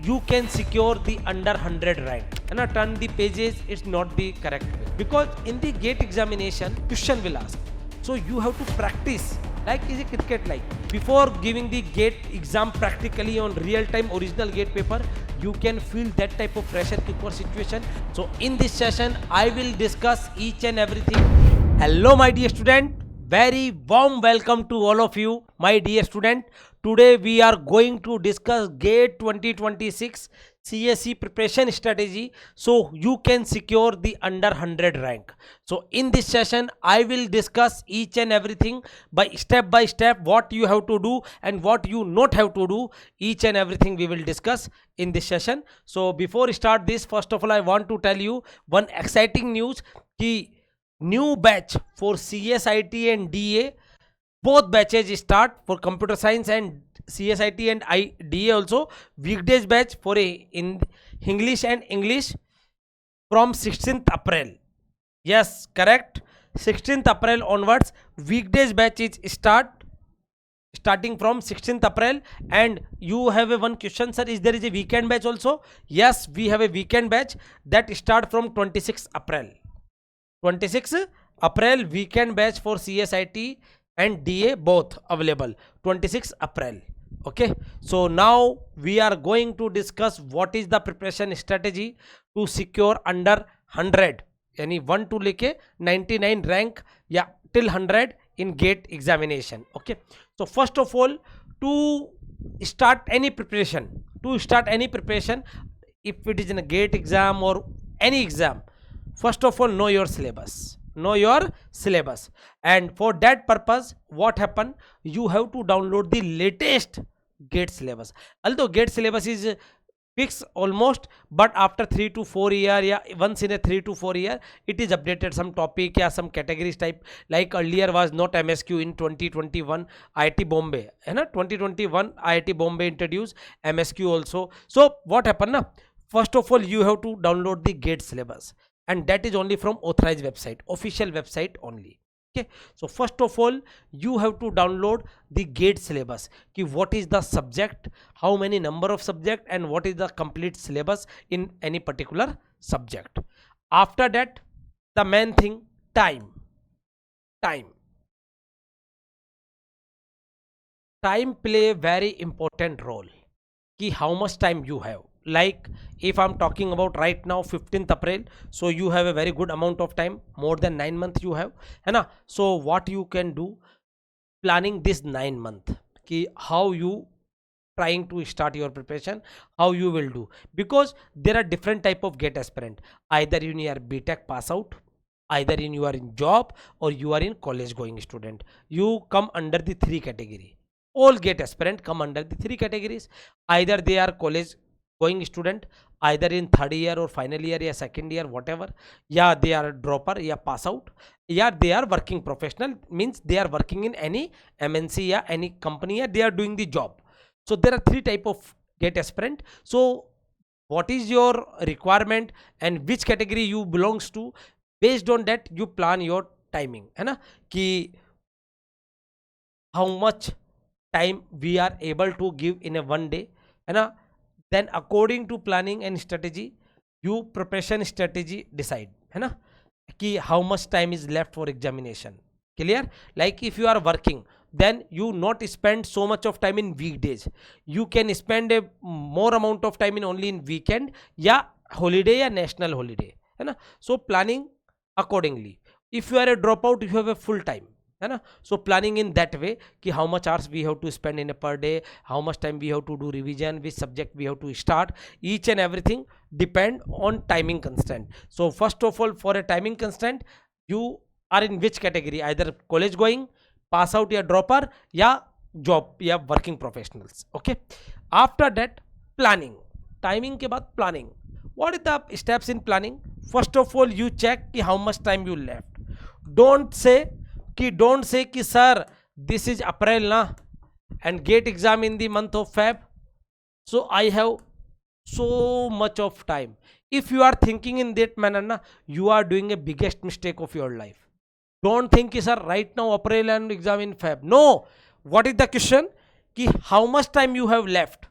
you can secure the under 100 rank. And turn the pages, it's not the correct way, because in the gate examination question will ask, so you have to practice like is a cricket, like before giving the gate exam practically on real time original gate paper, you can feel that type of pressure cooker situation. So in this session I will discuss each and everything. Hello my dear student, very warm welcome to all of you my dear student. Today we are going to discuss GATE 2026 CSE preparation strategy, so you can secure the under 100 rank. So in this session I will discuss each and everything by step, what you have to do and what you not have to do. Each and everything we will discuss in this session. So before start this, first of all I want to tell you one exciting news ki new batch for CSIT and DA, both batches start for computer science and CSIT and DA also. Weekdays batch for in English and English from 16th April. Yes, correct. 16th April onwards, weekdays batch is starting from 16th April. And you have a one question, sir, is there is a weekend batch also? Yes, we have a weekend batch that start from 26th April. 26th April weekend batch for CSIT and DA both available 26th April. Okay, so now we are going to discuss what is the preparation strategy to secure under 100 यानी 1 to लेके 99 rank या till 100 in GATE examination. Okay, so first of all, to start any preparation, if it is in a GATE exam or any exam, first of all know your syllabus, and for that purpose what happen, you have to download the latest GATE syllabus. Although GATE syllabus is fixed almost, but after 3 to 4 year, yeah, once in a 3 to 4 year it is updated some topic, yeah, some categories type. Like earlier was not MSQ in 2021 IIT Bombay, and 2021 IIT Bombay introduced MSQ also. So what happened na, first of all you have to download the GATE syllabus, and that is only from authorized website, official website only. Okay, so first of all you have to download the GATE syllabus, ki what is the subject, how many number of subject, and what is the complete syllabus in any particular subject. After that, the main thing, time play a very important role, ki how much time you have. Like if I'm talking about right now 15th April, so you have a very good amount of time, more than 9 months you have, है ना. So what you can do, planning this 9 month, कि how you trying to start your preparation, how you will do, because there are different type of GATE aspirant. Either you are BTech pass out, either you are in job, or you are in college going student. You come under the 3 category. All GATE aspirant come under the 3 categories. Either they are college going student, either in 3rd year or final year या 2nd year, whatever, yeah, they are dropper या pass out, yeah, they are working professional, means they are working in any MNC या any company, yeah, they are doing the job. So there are 3 type of GATE aspirant. So what is your requirement and which category you belongs to, based on that you plan your timing, है ना, कि how much time we are able to give in a one day, है ना. Then according to planning and strategy, you preparation strategy decide, है ना, कि how much time is left for examination. Clear? Like if you are working, then you not spend so much of time in weekdays, you can spend a more amount of time in only in weekend या holiday या national holiday, है ना. So planning accordingly. If you are a dropout, you have a full time, है ना. So planning in that way कि how much hours we have to spend in a per day, how much time we have to do revision, which subject we have to start, each and everything depend on timing constraint. So first of all, for a timing constraint, you are in which category, either college going, pass out या dropper, या job या working professionals. Okay, after that planning, timing के बाद planning. What is the steps in planning? First of all you check कि how much time you left. Don't say कि sir this is April na, and GATE exam in the month of Feb, so I have so much of time. If you are thinking in that manner na, you are doing a biggest mistake of your life. Don't think कि sir right now April and exam in Feb. No, what is the question, कि how much time you have left,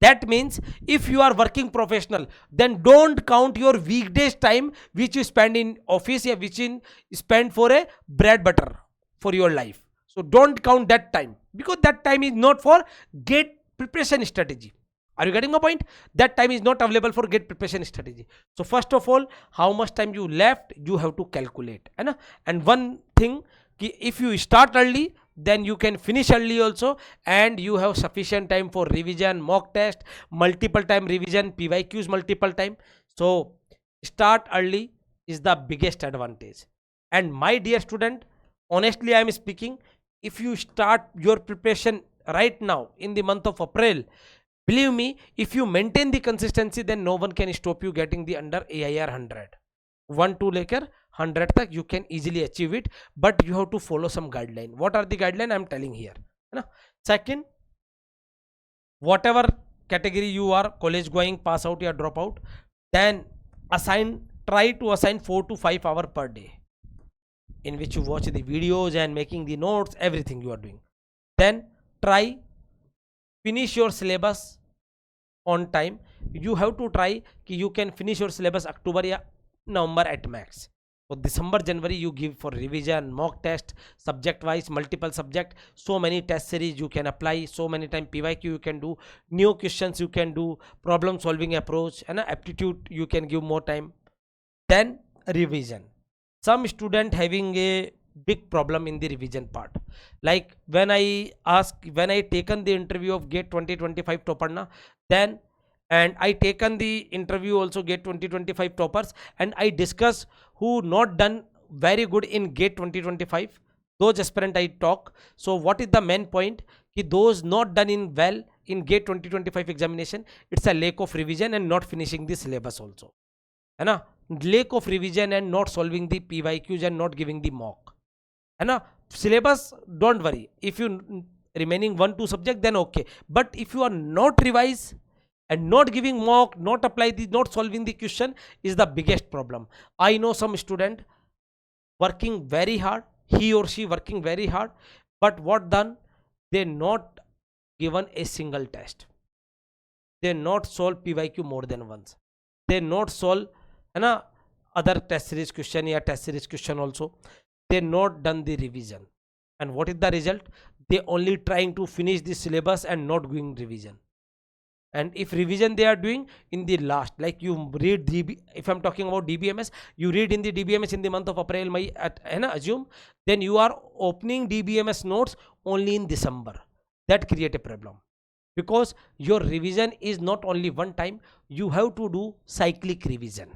That means if you are working professional, then don't count your weekdays time which you spend in office, yeah, which in spend for a bread butter for your life. So don't count that time, because that time is not for gate preparation strategy. Are you getting my point? That time is not available for gate preparation strategy. So first of all, how much time you left, you have to calculate, है ना? And one thing, कि if you start early, then you can finish early also, and you have sufficient time for revision, mock test, multiple time revision, PYQs multiple time. So start early is the biggest advantage. And my dear student, honestly I am speaking, if you start your preparation right now in the month of April, believe me, if you maintain the consistency, then no one can stop you getting the under AIR 100. 1 to लेकर 100 तक you can easily achieve it, but you have to follow some guideline. What are the guideline I am telling here, है ना? Second, whatever category you are, college going, pass out या drop out, then try to assign 4 to 5 hour per day, in which you watch the videos and making the notes, everything you are doing. Then try finish your syllabus on time. You have to try कि you can finish your syllabus October या November at max. So December, January you give for revision, mock test, subject wise, multiple subject, so many test series you can apply, so many time PYQ you can do, new questions you can do, problem solving approach, and aptitude you can give more time. Then revision. Some student having a big problem in the revision part. Like when I taken the interview of GATE 2025 topper na, then and I taken the interview also GATE 2025 toppers, and I discuss who not done very good in GATE 2025. Those aspirant I talk. So what is the main point? Ki those not done in well in GATE 2025 examination, it's a lack of revision and not finishing the syllabus also, है ना? Lack of revision and not solving the PYQs and not giving the mock, है ना? Syllabus, don't worry, if you remaining 1-2 subject, then okay. But if you are not revise and not giving mock, not apply the, not solving the question, is the biggest problem. I know some student working very hard, he or she working very hard, but what done? They not given a single test, they not solve PYQ more than once, they not solve, है ना, other test series question या test series question also, they not done the revision. And what is the result? They only trying to finish the syllabus and not doing revision. And if revision they are doing in the last, like you read DB, if I'm talking about DBMS, you read in the DBMS in the month of April, May, है ना, assume, then you are opening DBMS notes only in December. That create a problem, because your revision is not only one time, you have to do cyclic revision.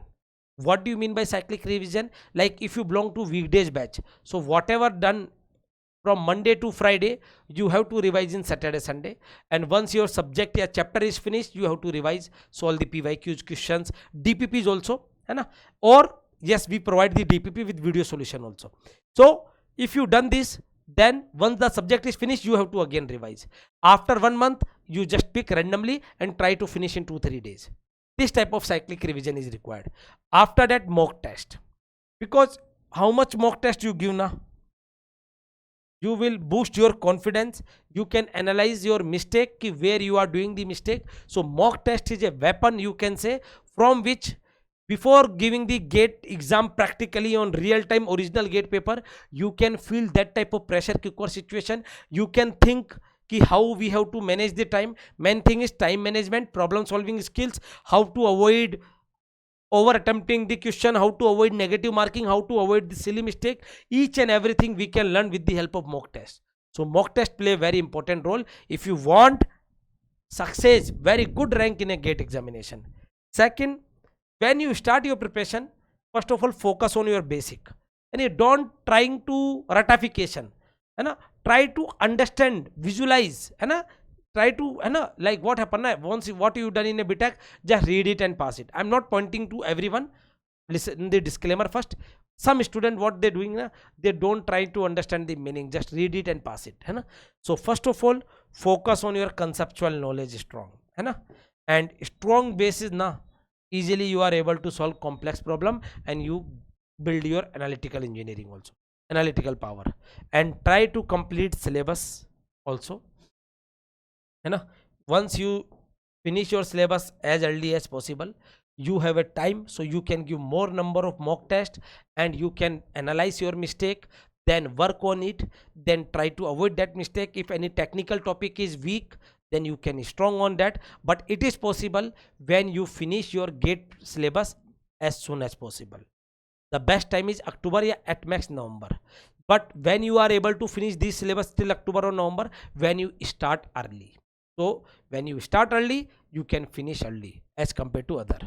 What do you mean by cyclic revision? Like if you belong to weekdays batch, so whatever done from Monday to Friday, you have to revise in Saturday, Sunday. And once your subject or chapter is finished, you have to revise, solve the PYQs, questions, DPPs also, है ना? Or yes, we provide the DPP with video solution also. So if you done this, then once the subject is finished, you have to again revise. After 1 month, you just pick randomly and try to finish in 2-3 days. This type of cyclic revision is required. After that, mock test. Because how much mock test you give now? You will boost your confidence. You can analyze your mistake, ki where you are doing the mistake. So mock test is a weapon, you can say, from which before giving the GATE exam practically on real time original GATE paper, you can feel that type of pressure cooker situation. You can think ki how we have to manage the time. Main thing is time management, problem solving skills, how to avoid over attempting the question, how to avoid negative marking, how to avoid the silly mistake. Each and everything we can learn with the help of mock test. So mock test play a very important role if you want success, very good rank in a GATE examination. Second, when you start your preparation, first of all focus on your basic, and you don't trying to ratification, है ना? Try to understand, visualize, है ना? Try to, है ना, like what happened na, once what you done in a BTech, just read it and pass it. I'm not pointing to everyone, listen the disclaimer first. Some student what they doing na, they don't try to understand the meaning, just read it and pass it, है ना? So first of all focus on your conceptual knowledge strong, है ना? And strong basis na, easily you are able to solve complex problem, and you build your analytical engineering also, analytical power. And try to complete syllabus also, है ना? Once you finish your syllabus as early as possible. You have a time, so you can give more number of mock tests and you can analyze your mistake, then work on it, then try to avoid that mistake. If any technical topic is weak, then you can strong on that, but it is possible when you finish your GATE syllabus as soon as possible. The best time is October, yeah, at max November. But when you are able to finish this syllabus till October or November, when you start early. So when you start early, you can finish early as compared to other.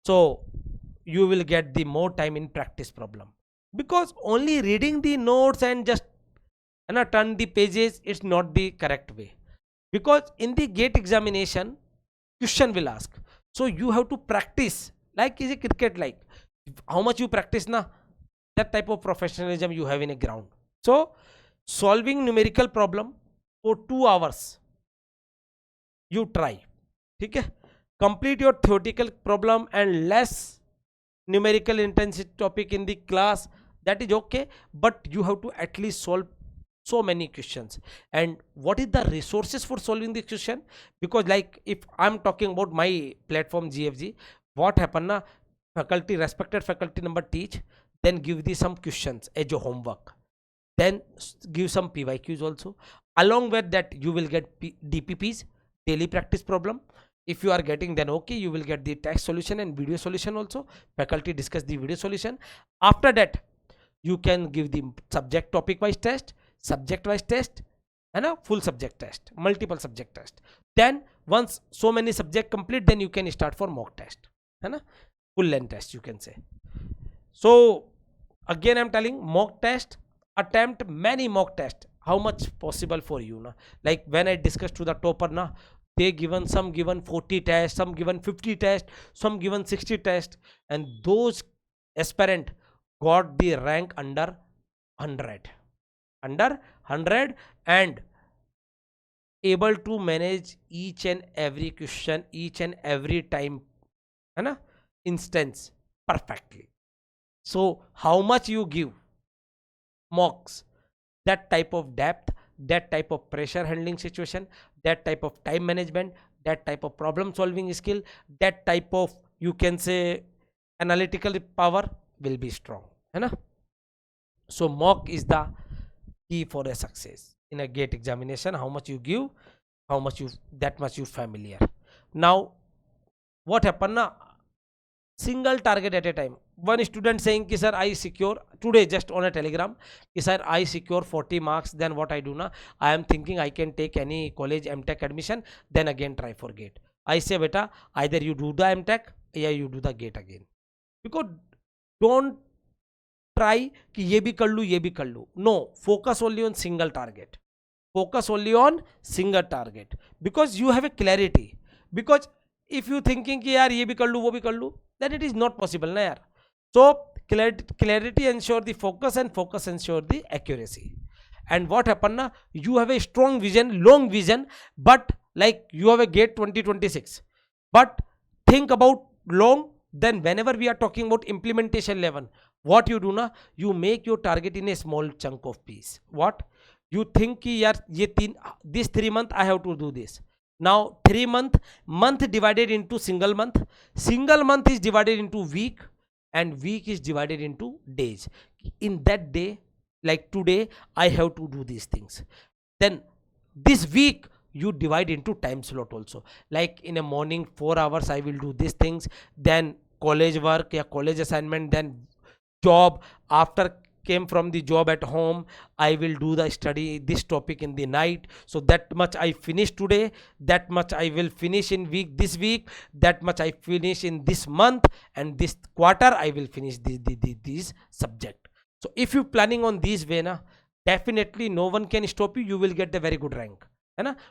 So you will get the more time in practice problem, because only reading the notes and just turn the pages, it's not the correct way. Because in the GATE examination, question will ask, so you have to practice, like is a cricket, like how much you practice na, that type of professionalism you have in a ground. So solving numerical problem for 2 hours you try, okay? Complete your theoretical problem and less numerical intensity topic in the class, that is okay, but you have to at least solve so many questions. And what is the resources for solving the question? Because like if I'm talking about my platform GFG, what happen na, faculty, respected faculty number teach, then give the some questions as your homework, then give some PYQs also. Along with that you will get DPPs, daily practice problem. If you are getting, then okay, you will get the text solution and video solution also. Faculty discuss the video solution. After that you can give the subject topic wise test, subject wise test, and a full subject test, multiple subject test. Then once so many subject complete, then you can start for mock test, full length test you can say. So again I'm telling, mock test, attempt many mock test, how much possible for you na. Like when I discussed to the topper na, they given, some given 40 tests, some given 50 tests, some given 60 tests, and those aspirant got the rank under 100, and able to manage each and every question, each and every time instance perfectly. So how much you give mocks, that type of depth, that type of pressure handling situation, that type of time management, that type of problem solving skill, that type of, you can say, analytical power will be strong, so mock is the key for a success in a GATE examination. How much you give, how much you, that much you familiar. Now what happen na, single target at a time. One student saying ki sir I secure today, just on a telegram, ki sir I secure 40 marks, then what I do na, I am thinking I can take any college MTech admission, then again try for GATE. I say beta, either you do the MTech or you do the GATE again. Because don't try कि ये भी कर लूँ ये भी कर लूँ. No, focus only on single target. Focus only on single target, because you have a clarity. Because if you thinking कि यार ये भी कर लूँ वो भी कर लूँ, then it is not possible ना यार. So clarity ensure the focus, and focus ensure the accuracy. And what happen na, you have a strong vision, long vision, but like you have a GATE 2026, but think about long. Then whenever we are talking about implementation level, what you do na, you make your target in a small chunk of piece. What you think ki yaar ye this 3 month I have to do this. Now 3 month divided into single month is divided into week, and week is divided into days. In that day, like today I have to do these things, then this week you divide into time slot also. Like in a morning 4 hours I will do these things, then college work या college assignment, then job, after came from the job at home I will do the study this topic in the night. So that much I finish today, that much I will finish in this week, that much I finish in this month, and this quarter I will finish this subject. So if you planning on this way na, definitely no one can stop you. You will get a very good rank,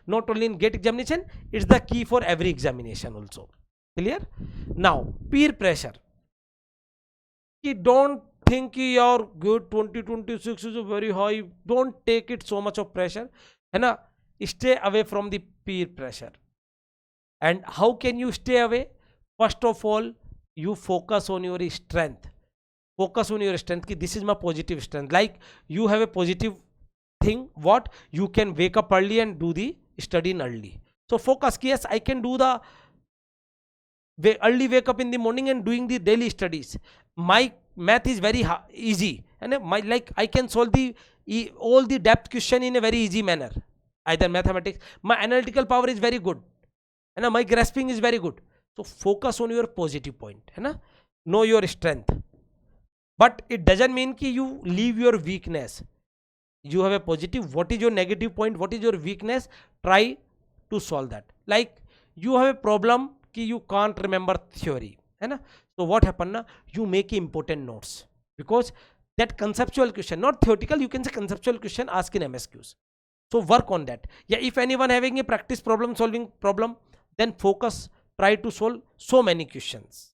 not only in GATE examination, it's the key for every examination also. Clear? Now peer pressure, don't think your GATE 2026 is very high. Don't take it so much of pressure, stay away from the peer pressure. And how can you stay away? First of all, you focus on your strength. Focus on your strength ki this is my positive strength. Like you have a positive thing, what you can wake up early and do the studying early. So focus ki yes, I can do the early wake up in the morning and doing the daily studies. My math is very easy, and my, like, I can solve the all the depth question in a very easy manner. Either mathematics, my analytical power is very good, and my grasping is very good. So focus on your positive point, है ना, know your strength. But it doesn't mean कि you leave your weakness. You have a positive, what is your negative point, what is your weakness, try to solve that. Like you have a problem कि you can't remember theory, है ना, so what happen na, you make important notes, because that conceptual question, not theoretical, you can say conceptual question ask in MSQs. So work on that. Yeah, if anyone having a practice problem solving problem, then focus, try to solve so many questions.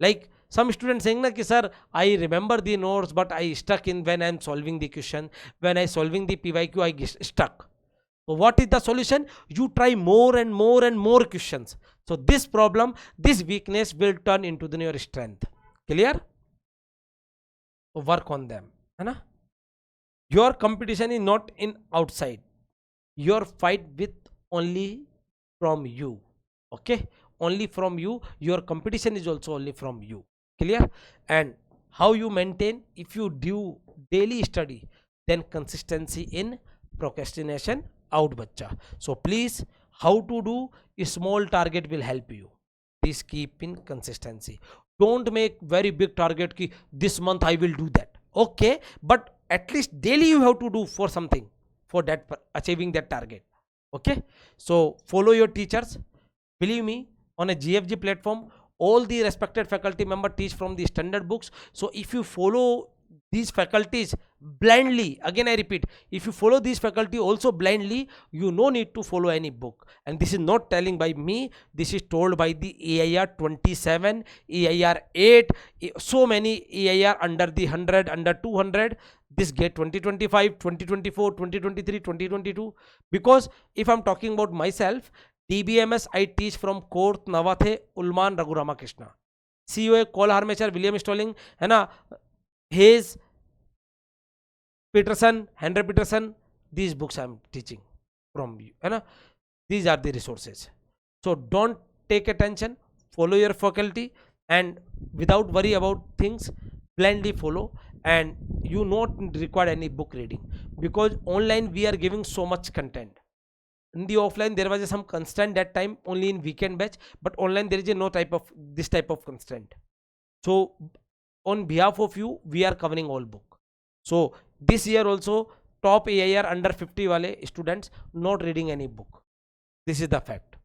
Like some students saying na ki sir, I remember the notes but I stuck in when I'm solving the question, when I solving the PYQ I get stuck. So what is the solution? You try more and more and more questions. So this problem, this weakness will turn into the your strength. Clear? So work on them, है ना? Your competition is not in outside. Your fight with only from you. Okay, only from you. Your competition is also only from you. Clear? And how you maintain? If you do daily study, then consistency in procrastination out, bacha. So please, how to do a small target will help you. Please keep in consistency. Don't make very big target ki this month I will do that. Okay, but at least daily you have to do for something for that achieving that target. Okay, so follow your teachers. Believe me, on a GFG platform, all the respected faculty member teach from the standard books. So if you follow these faculties blindly, again I repeat, if you follow these faculty also blindly, you no need to follow any book. And this is not telling by me, this is told by the AIR 27, AIR 8, so many AIR under the 100, under 200, this GATE 2025, 2024, 2023, 2022. Because if I'm talking about myself, DBMS I teach from Korth, Navathe, Ulman, Raghu Ramakrishna, COA, Cole Harmecher, William Stalling, है ना, Hayes, Peterson, Henry Peterson, these books I'm teaching from you, है ना, these are the resources. So don't take attention, follow your faculty, and without worry about things, blindly follow, and you not require any book reading, because online we are giving so much content. In the offline there was some constraint that time only in weekend batch, but online there is no type of this type of constraint. So on behalf of you we are covering all book. So this year also top AIR under 50 wale students not reading any book. This is the fact.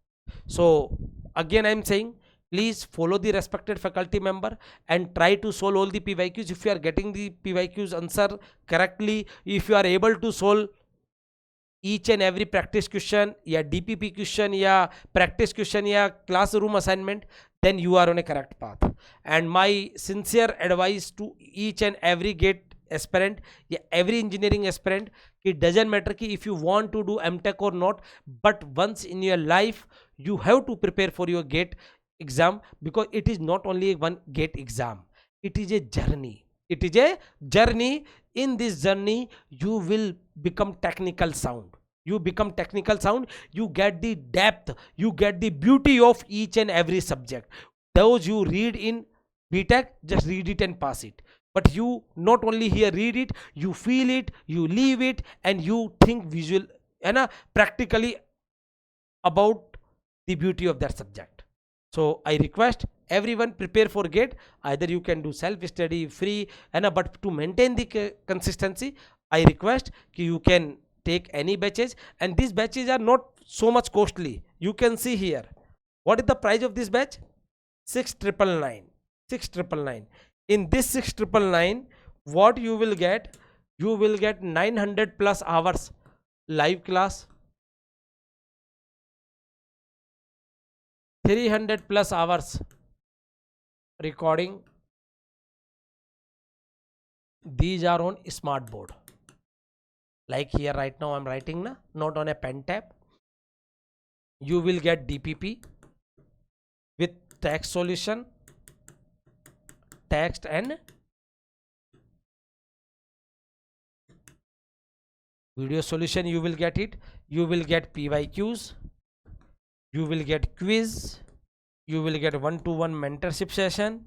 So again I am saying, please follow the respected faculty member and try to solve all the PYQs. If you are getting the PYQs answer correctly, if you are able to solve each and every practice question या DPP question या practice question या classroom assignment, then you are on a correct path. And my sincere advice to each and every GATE aspirant या every engineering aspirant, it doesn't matter कि if you want to do MTech or not, but once in your life you have to prepare for your GATE exam, because it is not only one GATE exam, it is a journey. It is a journey. In this journey you will become technical sound, you become technical sound, you get the depth, you get the beauty of each and every subject. Those you read in BTech, just read it and pass it, but you not only here read it, you feel it, you live it, and you think visual and practically about the beauty of that subject. So I request everyone prepare for GATE. Either you can do self study free, but to maintain the consistency, I request you can take any batches, and these batches are not so much costly. You can see here what is the price of this batch. 6,999. In this 6,999, what you will get, you will get 900 plus hours live class, 300 plus hours recording. These are on smart board, like here right now I'm writing na, not on a pen tab. You will get DPP with text solution, text and video solution. You will get it. You will get PYQs, you will get quiz, you will get one-to-one mentorship session,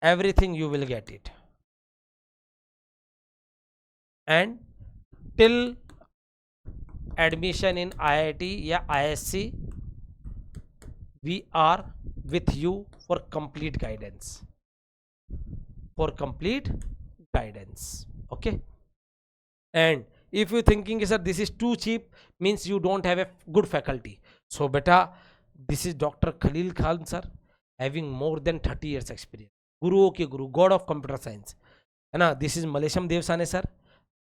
everything you will get it. And till admission in IIT या ISC, we are with you for complete guidance. Okay. And if you're thinking sir this is too cheap, means you don't have a good faculty, so beta, this is Dr. Khalil Khan sir, having more than 30 years experience, गुरुओं के गुरु, god of computer science, है ना. This is Malesham Devsane sir,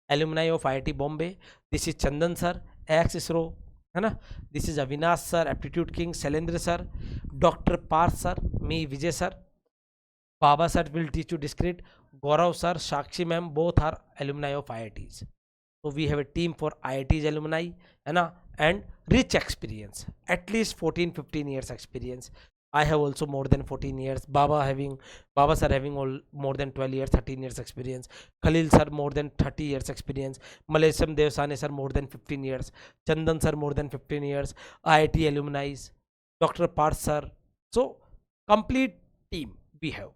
alumni of IIT Bombay. This is Chandan sir, ex ISRO, है ना. This is Avinash sir, aptitude king, Shailendra sir, Dr. Parth sir, me Vijay sir, Baba sir will teach you discrete, Gaurav sir, Shakshi ma'am, both are alumni of IITs. So we have a team for IITs alumni, है ना, and rich experience, at least 14-15 years experience. I have also more than 14 years. Baba sir having all more than 12 years, 13 years experience. Khalil sir more than 30 years experience. Malesham Devsane sir more than 15 years. Chandan sir more than 15 years. IIT alumni. Dr. Parth sir. So complete team we have.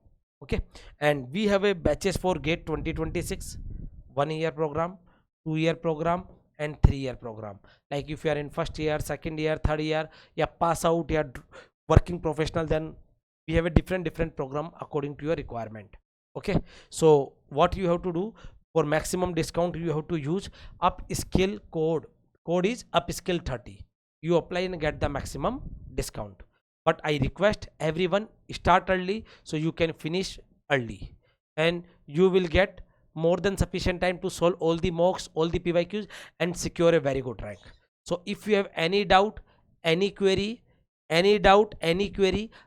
Okay, and we have a batches for GATE 2026, 1 year program, 2 year program, and 3 year program. Like if you are in first year, second year, third year, yeah, pass out, yeah, working professional, then we have a different program according to your requirement. Okay, so what you have to do for maximum discount, you have to use upskill code is upskill 30. You apply and get the maximum discount. But I request everyone start early so you can finish early, and you will get more than sufficient time to solve all the mocks, all the PYQs, and secure a very good rank. So if you have any doubt, any query,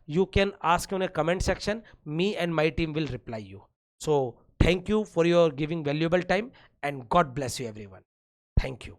you can ask in a comment section. Me and my team will reply you. So thank you for your giving valuable time, and God bless you everyone. Thank you.